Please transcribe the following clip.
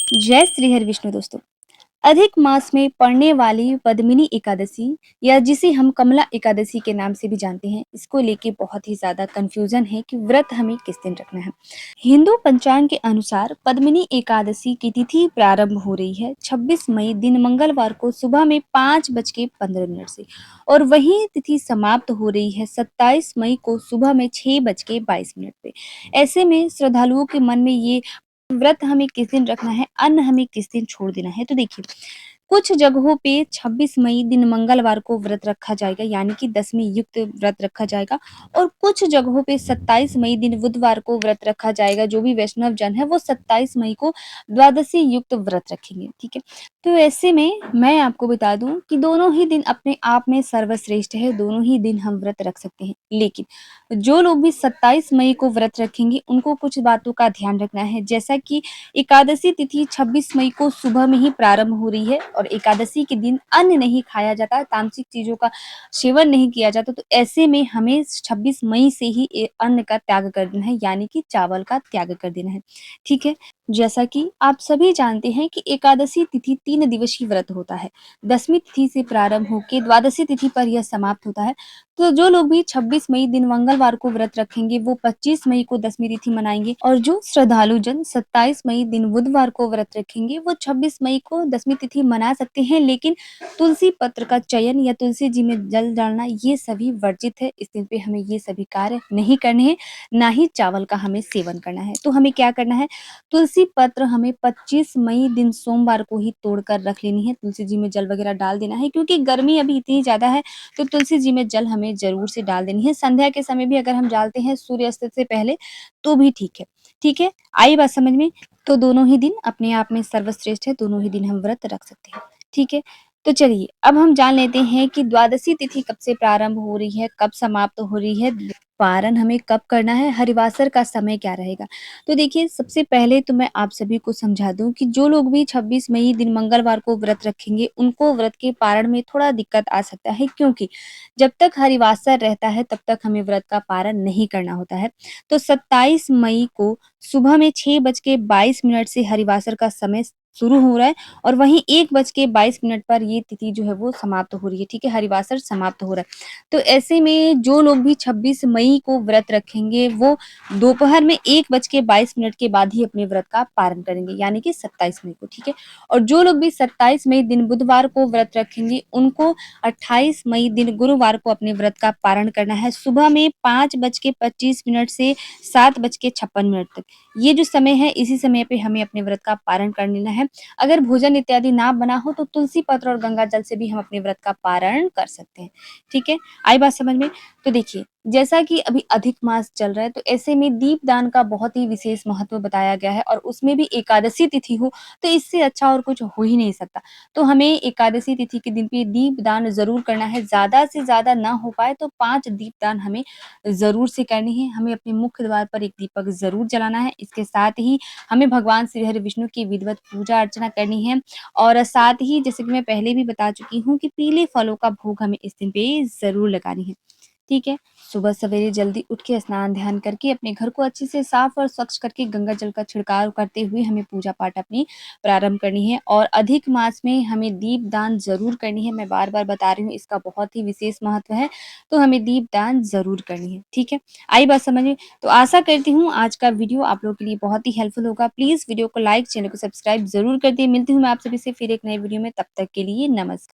जय श्री हरि विष्णु दोस्तों। अधिक मास में पड़ने वाली पद्मिनी एकादशी या जिसे हम कमला एकादशी के नाम से भी जानते हैं, इसको लेके बहुत ही ज्यादा कंफ्यूजन है कि व्रत हमें किस दिन रखना है। हिंदू पंचांग के अनुसार पद्मिनी एकादशी की तिथि प्रारंभ हो रही है 26 मई दिन मंगलवार को सुबह में 5:15 से और वही तिथि समाप्त हो रही है 27 मई को सुबह में 6:22 पे। ऐसे में श्रद्धालुओं के मन में ये व्रत हमें किस दिन रखना है, अन्न हमें किस दिन छोड़ देना है। तो देखिए, कुछ जगहों पे 26 मई दिन मंगलवार को व्रत रखा जाएगा, यानी कि दशमी युक्त व्रत रखा जाएगा और कुछ जगहों पे 27 मई दिन बुधवार को व्रत रखा जाएगा। जो भी वैष्णव जन है वो 27 मई को द्वादशी युक्त व्रत रखेंगे, ठीक है। तो ऐसे में मैं आपको बता दूं कि दोनों ही दिन अपने आप में सर्वश्रेष्ठ है, दोनों ही दिन हम व्रत रख सकते हैं। लेकिन जो लोग भी 27 मई को व्रत रखेंगे उनको कुछ बातों का ध्यान रखना है, जैसा कि एकादशी तिथि 26 मई को सुबह में ही प्रारंभ हो रही है और एकादशी के दिन अन्न नहीं खाया जाता, तामसिक चीजों का सेवन नहीं किया जाता। तो ऐसे में हमें 26 मई से ही अन्न का त्याग कर देना है, यानी कि चावल का त्याग कर देना है, ठीक है। जैसा कि आप सभी जानते हैं कि एकादशी तिथि 3 दिवसीय व्रत होता है। दसवीं तिथि से प्रारंभ होकर द्वादशी तिथि पर यह समाप्त होता है। तो जो लोग भी 26 मई दिन मंगलवार को व्रत रखेंगे वो 25 मई को दसवीं तिथि मनाएंगे और जो श्रद्धालु जन 27 मई दिन बुधवार को व्रत रखेंगे वो 26 मई को दसवीं तिथि मना सकते हैं। लेकिन तुलसी पत्र का चयन या तुलसी जी में जल डालना ये सभी वर्जित है। इस दिन पे हमें ये सभी कार्य नहीं करने हैं, ना ही चावल का हमें सेवन करना है। तो हमें क्या करना है, तुलसी पत्र हमें 25 मई दिन सोमवार को ही तोड़कर रख लेनी है, तुलसी जी में जल वगैरह डाल देना है, क्योंकि गर्मी अभी इतनी ज्यादा है। तो तुलसी जी में जल हमें जरूर से डाल देनी है। संध्या के समय भी अगर हम डालते हैं सूर्यास्त से पहले तो भी ठीक है, ठीक है। आई बात समझ में? तो दोनों ही दिन अपने आप में सर्वश्रेष्ठ है, दोनों ही दिन हम व्रत रख सकते हैं, ठीक है। तो चलिए अब हम जान लेते हैं कि द्वादशी तिथि कब से प्रारंभ हो रही है, कब समाप्त हो रही है, पारण हमें कब करना है, हरिवासर का समय क्या रहेगा। तो देखिए, सबसे पहले तो मैं आप सभी को समझा दूं कि जो लोग भी 26 मई दिन मंगलवार को व्रत रखेंगे उनको व्रत के पारण में थोड़ा दिक्कत आ सकता है, क्योंकि जब तक हरिवासर रहता है तब तक हमें व्रत का पारण नहीं करना होता है। तो 27 मई को सुबह में 6:22 से हरिवासर का समय शुरू हो रहा है और वहीं 1:22 पर ये तिथि जो है वो समाप्त हो रही है, ठीक है, हरिवासर समाप्त हो रहा है। तो ऐसे में जो लोग भी 26 मई को व्रत रखेंगे वो दोपहर में 1:22 के बाद ही अपने व्रत का पारण करेंगे, यानी कि 27 मई को, ठीक है। और जो लोग भी 27 मई दिन बुधवार को व्रत रखेंगे उनको 28 मई दिन गुरुवार को अपने व्रत का पारण करना है, सुबह में 5:25 से 7:56 तक। ये जो समय है इसी समय पे हमें अपने व्रत का पारण कर लेना है। अगर भोजन इत्यादि ना बना हो तो तुलसी पत्र और गंगा जल से भी हम अपने व्रत का पारण कर सकते हैं, ठीक है। आई बात समझ में? तो देखिए, जैसा कि अभी अधिक मास चल रहा है तो ऐसे में दीपदान का बहुत ही विशेष महत्व बताया गया है और उसमें भी एकादशी तिथि हो तो इससे अच्छा और कुछ हो ही नहीं सकता। तो हमें एकादशी तिथि के दिन पे दीपदान जरूर करना है, ज्यादा से ज्यादा ना हो पाए तो 5 दीपदान हमें जरूर से करनी है। हमें अपने मुख्य द्वार पर एक दीपक जरूर जलाना है। इसके साथ ही हमें भगवान श्री हरि विष्णु की विधिवत पूजा अर्चना करनी है और साथ ही जैसे कि मैं पहले भी बता चुकी हूँ कि पीले फलों का भोग हमें इस दिन पे जरूर लगानी है, ठीक है। सुबह सवेरे जल्दी उठ के स्नान ध्यान करके अपने घर को अच्छे से साफ और स्वच्छ करके गंगा जल का छिड़काव करते हुए हमें पूजा पाठ अपनी प्रारंभ करनी है और अधिक मास में हमें दीप दान जरूर करनी है। मैं बार बार बता रही हूँ, इसका बहुत ही विशेष महत्व है, तो हमें दीप दान जरूर करनी है, ठीक है। आई बात समझ में? तो आशा करती हूँ आज का वीडियो आप लोगों के लिए बहुत ही हेल्पफुल होगा। प्लीज वीडियो को लाइक, चैनल को सब्सक्राइब जरूर कर दिए। मिलती हूँ मैं आप सभी से फिर एक नए वीडियो में, तब तक के लिए नमस्कार।